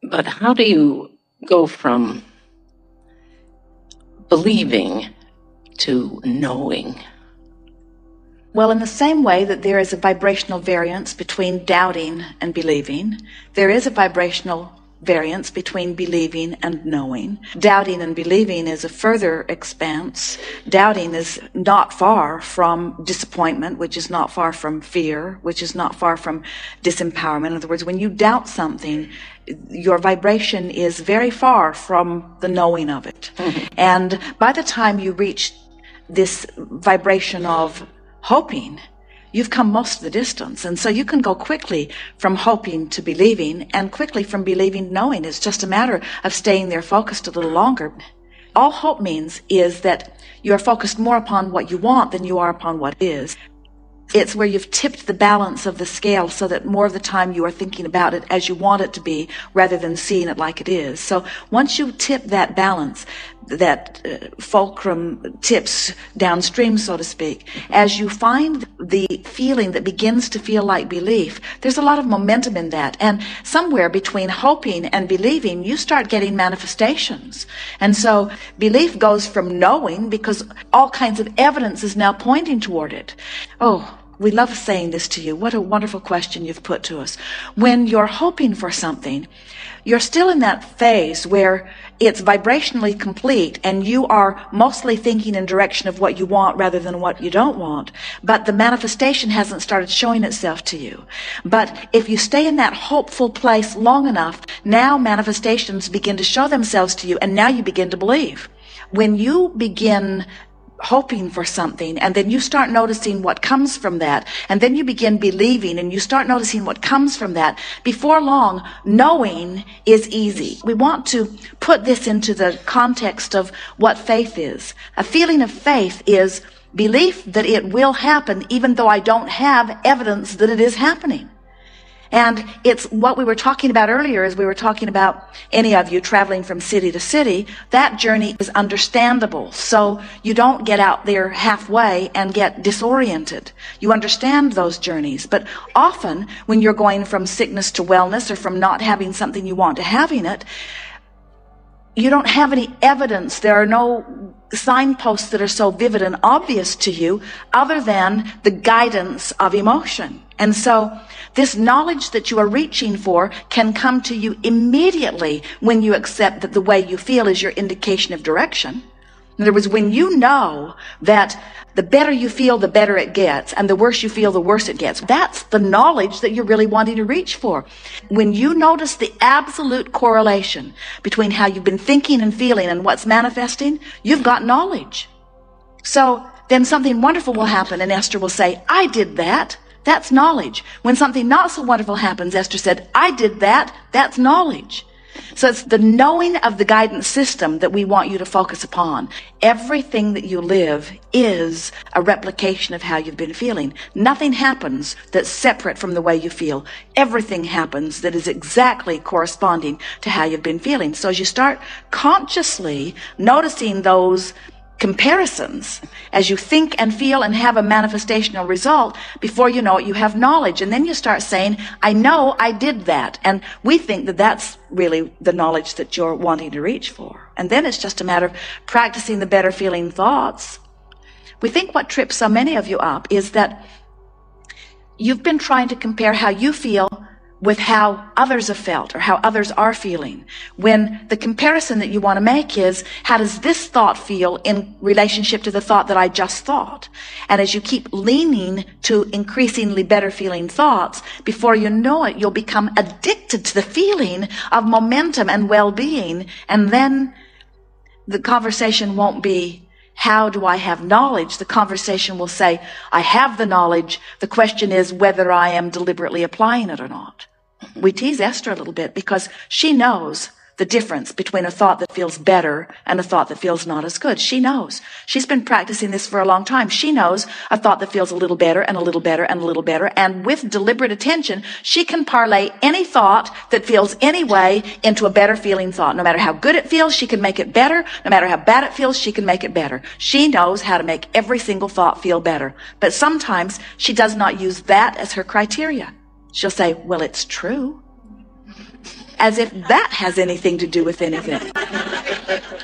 But how do you go from believing to knowing? Well, in the same way that there is a vibrational variance between doubting and believing, there is a vibrational variance between believing and knowing. Doubting and believing is a further expanse. Doubting is not far from disappointment, which is not far from fear, which is not far from disempowerment. In other words, when you doubt something, your vibration is very far from the knowing of it. Mm-hmm. And by the time you reach this vibration of hoping, you've come most of the distance. And so you can go quickly from hoping to believing, and quickly from believing to knowing. It's just a matter of staying there focused a little longer. All hope means is that you are focused more upon what you want than you are upon what is. It's where you've tipped the balance of the scale so that more of the time you are thinking about it as you want it to be rather than seeing it like it is. So once you tip that balance, that fulcrum tips downstream, so to speak, as you find the feeling that begins to feel like belief, there's a lot of momentum in that. And somewhere between hoping and believing, you start getting manifestations. And so belief goes from knowing because all kinds of evidence is now pointing toward it. Oh, we love saying this to you. What a wonderful question you've put to us. When you're hoping for something, you're still in that phase where it's vibrationally complete and you are mostly thinking in direction of what you want rather than what you don't want. But the manifestation hasn't started showing itself to you. But if you stay in that hopeful place long enough, now manifestations begin to show themselves to you, and now you begin to believe. When you begin hoping for something, and then you start noticing what comes from that, and then you begin believing, and you start noticing what comes from that, before long, knowing is easy. We want to put this into the context of what faith is. A feeling of faith is belief that it will happen even though I don't have evidence that it is happening. And it's what we were talking about earlier, as we were talking about any of you traveling from city to city. That journey is understandable. So you don't get out there halfway and get disoriented. You understand those journeys. But often when you're going from sickness to wellness, or from not having something you want to having it, you don't have any evidence. There are no signposts that are so vivid and obvious to you other than the guidance of emotion. And so this knowledge that you are reaching for can come to you immediately when you accept that the way you feel is your indication of direction. In other words, when you know that the better you feel, the better it gets, and the worse you feel, the worse it gets, that's the knowledge that you're really wanting to reach for. When you notice the absolute correlation between how you've been thinking and feeling and what's manifesting, you've got knowledge. So then something wonderful will happen, and Esther will say, I did that. That's knowledge. When something not so wonderful happens, Esther said, I did that. That's knowledge. So it's the knowing of the guidance system that we want you to focus upon. Everything that you live is a replication of how you've been feeling. Nothing happens that's separate from the way you feel. Everything happens that is exactly corresponding to how you've been feeling. So as you start consciously noticing those comparisons, as you think and feel and have a manifestational result, before you know it, you have knowledge. And then you start saying, I know I did that. And we think that that's really the knowledge that you're wanting to reach for. And then it's just a matter of practicing the better feeling thoughts. We think what trips so many of you up is that you've been trying to compare how you feel with how others have felt or how others are feeling, when the comparison that you want to make is, how does this thought feel in relationship to the thought that I just thought? And as you keep leaning to increasingly better feeling thoughts, before you know it, you'll become addicted to the feeling of momentum and well-being. And then the conversation won't be, how do I have knowledge? The conversation will say, I have the knowledge. The question is whether I am deliberately applying it or not. We tease Esther a little bit because she knows the difference between a thought that feels better and a thought that feels not as good. She knows. She's been practicing this for a long time. She knows a thought that feels a little better and a little better and a little better. And with deliberate attention, she can parlay any thought that feels any way into a better feeling thought. No matter how good it feels, she can make it better. No matter how bad it feels, she can make it better. She knows how to make every single thought feel better. But sometimes she does not use that as her criteria. She'll say, well, it's true. as if that has anything to do with anything.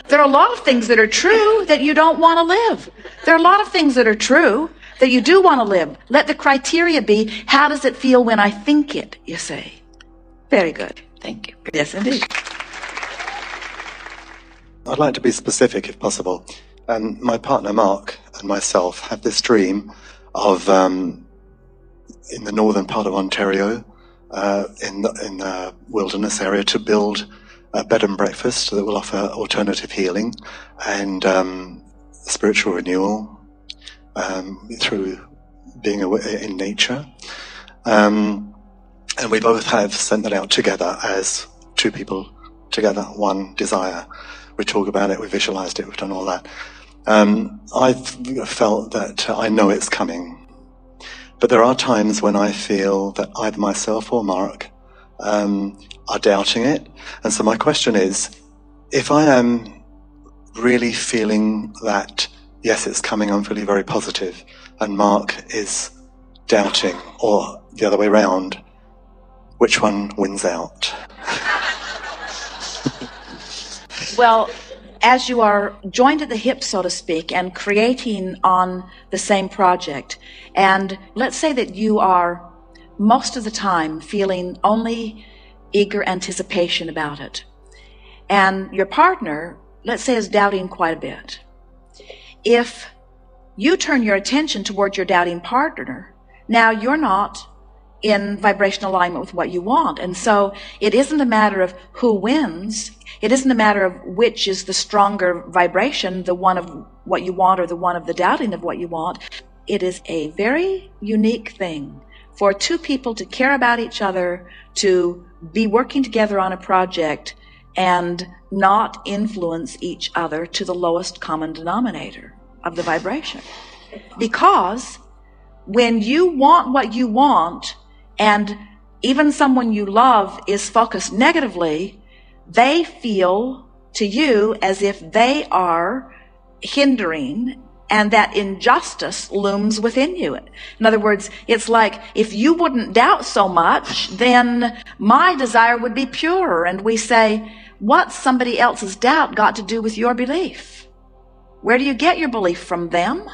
There are a lot of things that are true that you don't want to live. There are a lot of things that are true that you do want to live. Let the criteria be, how does it feel when I think it, you say. Very good. Thank you. Yes, indeed. I'd like to be specific if possible. My partner Mark and myself have this dream of, in the northern part of Ontario, in the wilderness area, to build a bed and breakfast that will offer alternative healing and spiritual renewal through being in nature. And we both have sent that out together as two people together, one desire. We talk about it, we visualized it, we've done all that. I've felt that I know it's coming. But there are times when I feel that either myself or Mark are doubting it. And so my question is, if I am really feeling that, yes, it's coming, I'm feeling very positive, and Mark is doubting, or the other way around, which one wins out? Well, as you are joined at the hip, so to speak, and creating on the same project, and let's say that you are most of the time feeling only eager anticipation about it, and your partner, let's say, is doubting quite a bit. If you turn your attention toward your doubting partner, now you're not in vibrational alignment with what you want. And so it isn't a matter of who wins. It isn't a matter of which is the stronger vibration, the one of what you want or the one of the doubting of what you want. It is a very unique thing for two people to care about each other, to be working together on a project and not influence each other to the lowest common denominator of the vibration. Because when you want what you want, and even someone you love is focused negatively, they feel to you as if they are hindering, and that injustice looms within you. In other words, it's like, if you wouldn't doubt so much, then my desire would be purer. And we say, what's somebody else's doubt got to do with your belief? Where do you get your belief from? Them?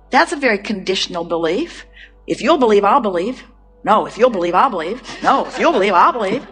That's a very conditional belief. If you'll believe, I'll believe. No, if you'll believe, I'll believe. No, if you'll believe, I'll believe.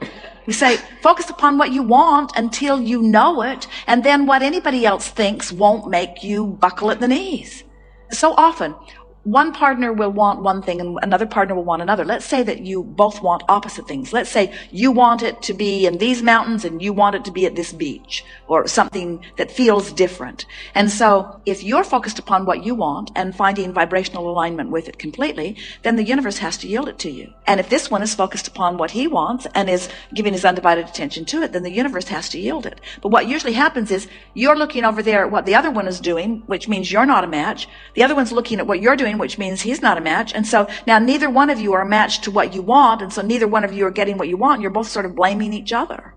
We say, focus upon what you want until you know it, and then what anybody else thinks won't make you buckle at the knees. So often, one partner will want one thing and another partner will want another. Let's say that you both want opposite things. Let's say you want it to be in these mountains and you want it to be at this beach, or something that feels different. And so if you're focused upon what you want and finding vibrational alignment with it completely, then the universe has to yield it to you. And if this one is focused upon what he wants and is giving his undivided attention to it, then the universe has to yield it. But what usually happens is you're looking over there at what the other one is doing, which means you're not a match. The other one's looking at what you're doing, which means he's not a match. And so now neither one of you are a match to what you want, and so neither one of you are getting what you want. You're both sort of blaming each other.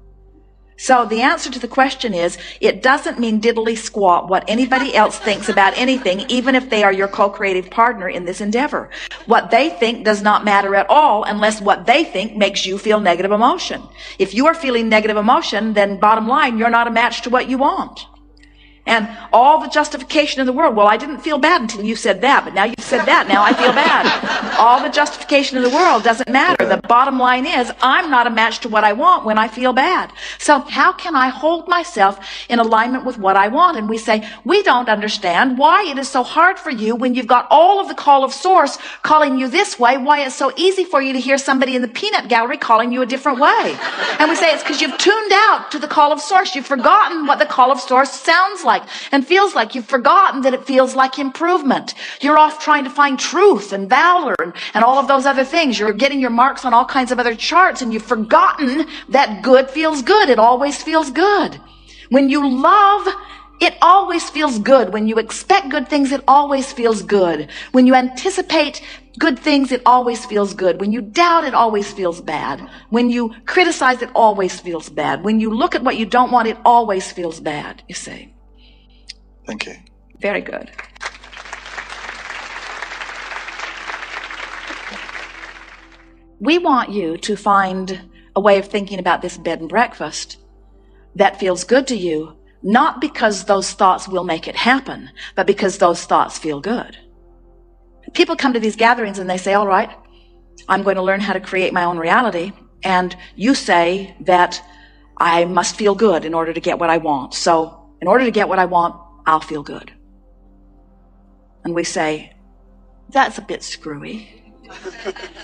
So the answer to the question is, it doesn't mean diddly squat what anybody else thinks about anything, even if they are your co-creative partner in this endeavor. What they think does not matter at all unless what they think makes you feel negative emotion. If you are feeling negative emotion, then bottom line, you're not a match to what you want. And all the justification in the world, well, I didn't feel bad until you said that, but now you've said that, now I feel bad. All the justification in the world doesn't matter. The bottom line is, I'm not a match to what I want when I feel bad. So how can I hold myself in alignment with what I want? And we say, we don't understand why it is so hard for you when you've got all of the call of source calling you this way, why it's so easy for you to hear somebody in the peanut gallery calling you a different way. And we say, it's because you've tuned out to the call of source. You've forgotten what the call of source sounds like and feels like. You've forgotten that it feels like improvement. You're off trying to find truth and valor and all of those other things. You're getting your marks on all kinds of other charts, and you've forgotten that good feels good. It always feels good. When you love, it always feels good. When you expect good things, it always feels good. When you anticipate good things, it always feels good. When you doubt, it always feels bad. When you criticize, it always feels bad. When you look at what you don't want, it always feels bad, you say. Thank you. Very good. We want you to find a way of thinking about this bed and breakfast that feels good to you, not because those thoughts will make it happen, but because those thoughts feel good. People come to these gatherings and they say, all right, I'm going to learn how to create my own reality. And you say that I must feel good in order to get what I want. So in order to get what I want, I'll feel good. And we say, that's a bit screwy.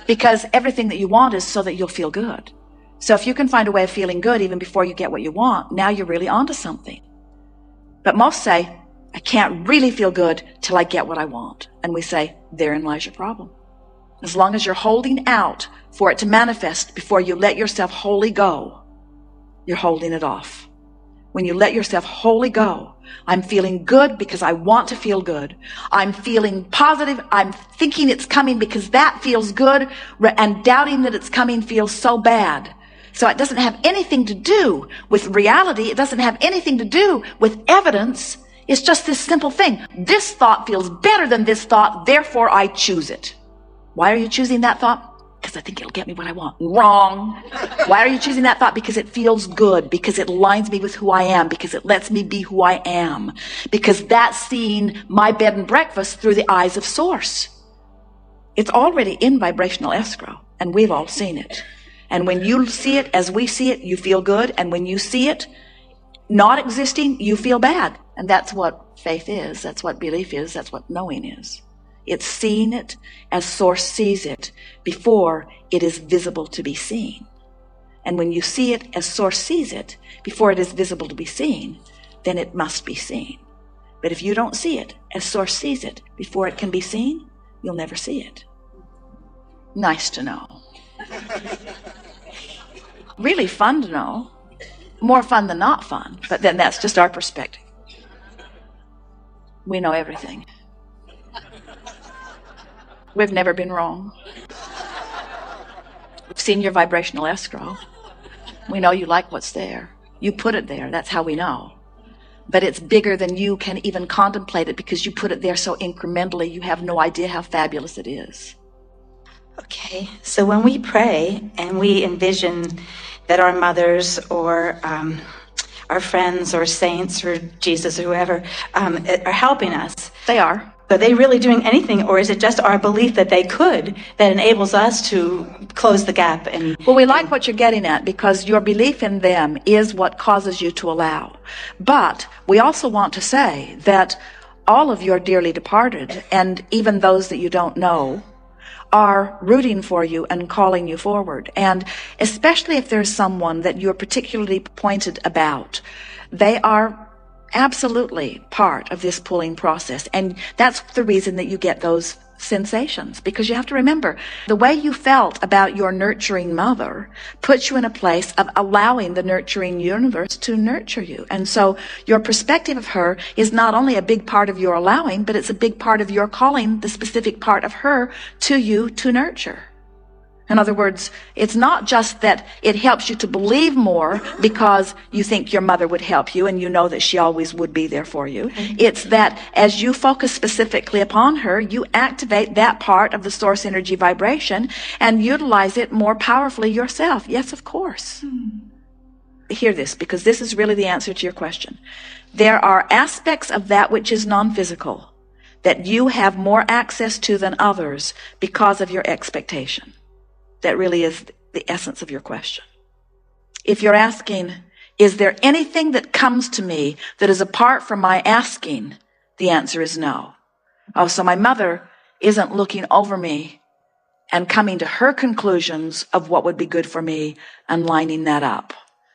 Because everything that you want is so that you'll feel good. So if you can find a way of feeling good even before you get what you want, now you're really onto something. But most say, I can't really feel good till I get what I want. And we say, therein lies your problem. As long as you're holding out for it to manifest before you let yourself wholly go, you're holding it off. When you let yourself wholly go, I'm feeling good because I want to feel good. I'm feeling positive. I'm thinking it's coming because that feels good, and doubting that it's coming feels so bad. So it doesn't have anything to do with reality. It doesn't have anything to do with evidence. It's just this simple thing. This thought feels better than this thought, therefore I choose it. Why are you choosing that thought? Because I think it'll get me what I want. Wrong. Why are you choosing that thought? Because it feels good, because it aligns me with who I am, because it lets me be who I am, because that's seeing my bed and breakfast through the eyes of Source. It's already in vibrational escrow, and we've all seen it. And when you see it as we see it, you feel good. And when you see it not existing, you feel bad. And that's what faith is. That's what belief is. That's what knowing is. It's seeing it as Source sees it before it is visible to be seen. And when you see it as Source sees it before it is visible to be seen, then it must be seen. But if you don't see it as Source sees it before it can be seen, you'll never see it. Nice to know. Really fun to know. More fun than not fun, but then that's just our perspective. We know everything. We've never been wrong. We've seen your vibrational escrow. We know you like what's there. You put it there. That's how we know. But it's bigger than you can even contemplate it, because you put it there so incrementally you have no idea how fabulous it is. Okay, so when we pray and we envision that our mothers or our friends or saints or Jesus or whoever are helping us. They are. Are they really doing anything, or is it just our belief that they could that enables us to close the gap? Well, we like what you're getting at, because your belief in them is what causes you to allow. But we also want to say that all of your dearly departed, and even those that you don't know, are rooting for you and calling you forward. And especially if there's someone that you're particularly pointed about, they are absolutely part of this pulling process. And that's the reason that you get those sensations, because you have to remember the way you felt about your nurturing mother puts you in a place of allowing the nurturing universe to nurture you. And so your perspective of her is not only a big part of your allowing, but it's a big part of your calling the specific part of her to you to nurture. In other words, it's not just that it helps you to believe more because you think your mother would help you and you know that she always would be there for you. It's that as you focus specifically upon her, you activate that part of the source energy vibration and utilize it more powerfully yourself. Yes, of course. Hear this, because this is really the answer to your question. There are aspects of that which is non-physical that you have more access to than others because of your expectation. That really is the essence of your question. If you're asking, is there anything that comes to me that is apart from my asking? The answer is no. Oh, so my mother isn't looking over me and coming to her conclusions of what would be good for me and lining that up.